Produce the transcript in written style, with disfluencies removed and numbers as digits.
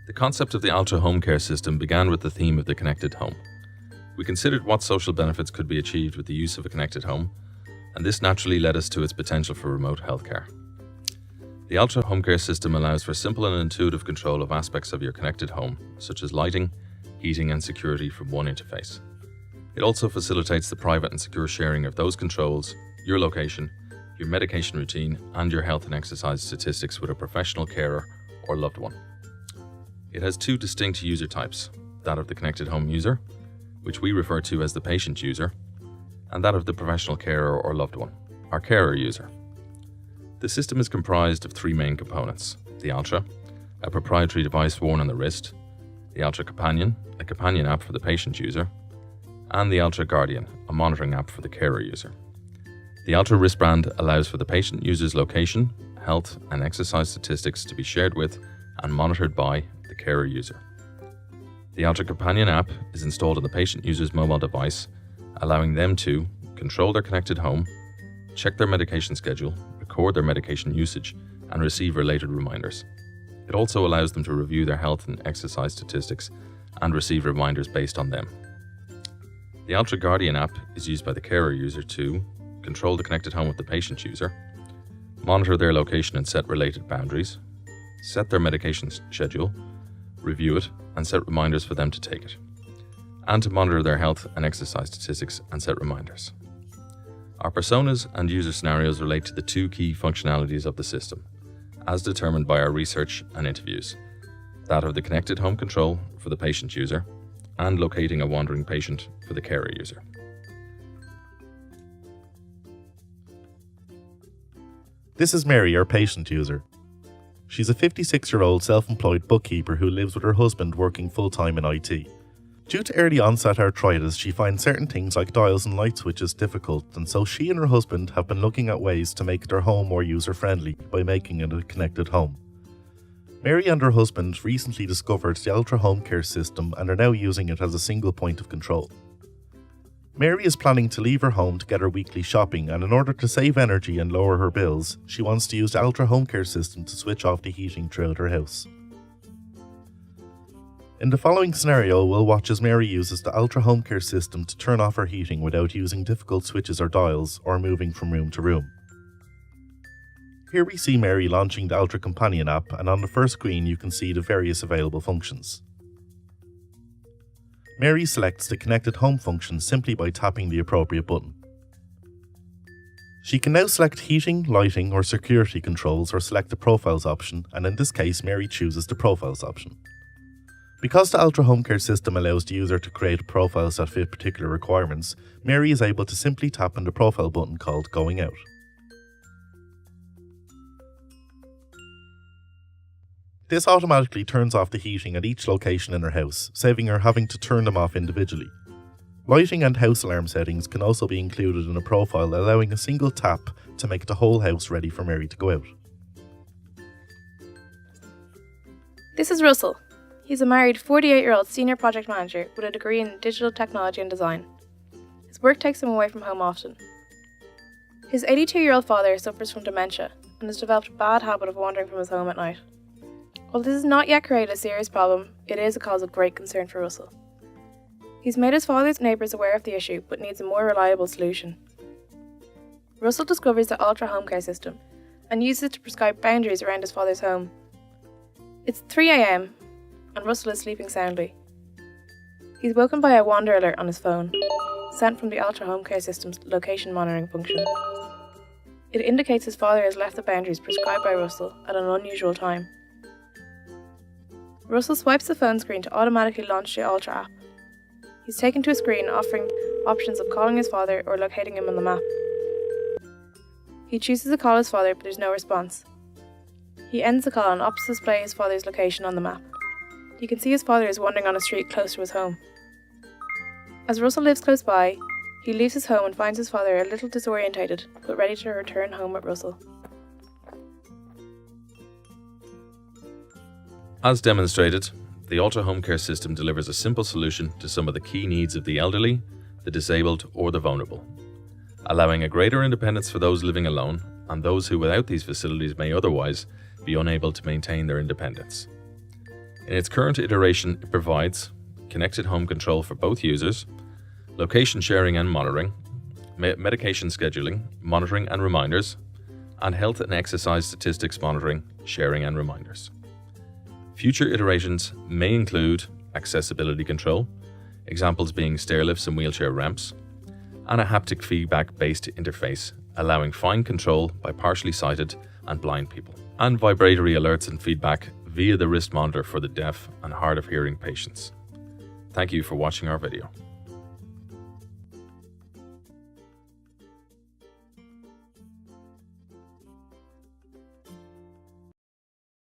The concept of the Altra Home Care System began with the theme of the connected home. We considered what social benefits could be achieved with the use of a connected home, and this naturally led us to its potential for remote healthcare. The Altra Home Care System allows for simple and intuitive control of aspects of your connected home, such as lighting, heating and security from one interface. It also facilitates the private and secure sharing of those controls, your location, your medication routine, and your health and exercise statistics with a professional carer or loved one. It has two distinct user types, that of the connected home user, which we refer to as the patient user, and that of the professional carer or loved one, our carer user. The system is comprised of three main components: the Altra, a proprietary device worn on the wrist, the Altra Companion, a companion app for the patient user, and the Altra Guardian, a monitoring app for the carer user. The Altra wristband allows for the patient user's location, health and exercise statistics to be shared with and monitored by the carer user. The Altra Companion app is installed on the patient user's mobile device, allowing them to control their connected home, check their medication schedule, record their medication usage, and receive related reminders. It also allows them to review their health and exercise statistics and receive reminders based on them. The Altra Guardian app is used by the carer user to control the connected home of the patient user, monitor their location and set related boundaries, set their medication schedule, review it, and set reminders for them to take it, and to monitor their health and exercise statistics and set reminders. Our personas and user scenarios relate to the two key functionalities of the system, as determined by our research and interviews, that of the connected home control for the patient user and locating a wandering patient for the carer user. This is Mary, our patient user. She's a 56-year-old self-employed bookkeeper who lives with her husband working full-time in IT. Due to early onset arthritis, she finds certain things like dials and light switches difficult, and so she and her husband have been looking at ways to make their home more user-friendly by making it a connected home. Mary and her husband recently discovered the Altra Home Care System and are now using it as a single point of control. Mary is planning to leave her home to get her weekly shopping, and in order to save energy and lower her bills, she wants to use the Altra Home Care System to switch off the heating throughout her house. In the following scenario, we'll watch as Mary uses the Altra Home Care System to turn off her heating without using difficult switches or dials or moving from room to room. Here we see Mary launching the Altra Companion app, and on the first screen you can see the various available functions. Mary selects the Connected Home function simply by tapping the appropriate button. She can now select heating, lighting or security controls or select the Profiles option, and in this case Mary chooses the Profiles option. Because the Altra Home Care System allows the user to create profiles that fit particular requirements, Mary is able to simply tap on the profile button called Going Out. This automatically turns off the heating at each location in her house, saving her having to turn them off individually. Lighting and house alarm settings can also be included in a profile, allowing a single tap to make the whole house ready for Mary to go out. This is Russell. He's a married 48-year-old senior project manager with a degree in digital technology and design. His work takes him away from home often. His 82-year-old father suffers from dementia and has developed a bad habit of wandering from his home at night. While this has not yet created a serious problem, it is a cause of great concern for Russell. He's made his father's neighbours aware of the issue, but needs a more reliable solution. Russell discovers the Altra Home Care System and uses it to prescribe boundaries around his father's home. It's 3 a.m. and Russell is sleeping soundly. He's woken by a wander alert on his phone, sent from the Altra Home Care System's location monitoring function. It indicates his father has left the boundaries prescribed by Russell at an unusual time. Russell swipes the phone screen to automatically launch the Altra app. He's taken to a screen offering options of calling his father or locating him on the map. He chooses to call his father, but there's no response. He ends the call and opts to display his father's location on the map. You can see his father is wandering on a street close to his home. As Russell lives close by, he leaves his home and finds his father a little disorientated, but ready to return home with Russell. As demonstrated, the Altra Home Care System delivers a simple solution to some of the key needs of the elderly, the disabled or the vulnerable, allowing a greater independence for those living alone and those who without these facilities may otherwise be unable to maintain their independence. In its current iteration, it provides connected home control for both users, location sharing and monitoring, medication scheduling, monitoring and reminders, and health and exercise statistics monitoring, sharing and reminders. Future iterations may include accessibility control, examples being stair lifts and wheelchair ramps, and a haptic feedback-based interface, allowing fine control by partially sighted and blind people, and vibratory alerts and feedback via the wrist monitor for the deaf and hard of hearing patients. Thank you for watching our video.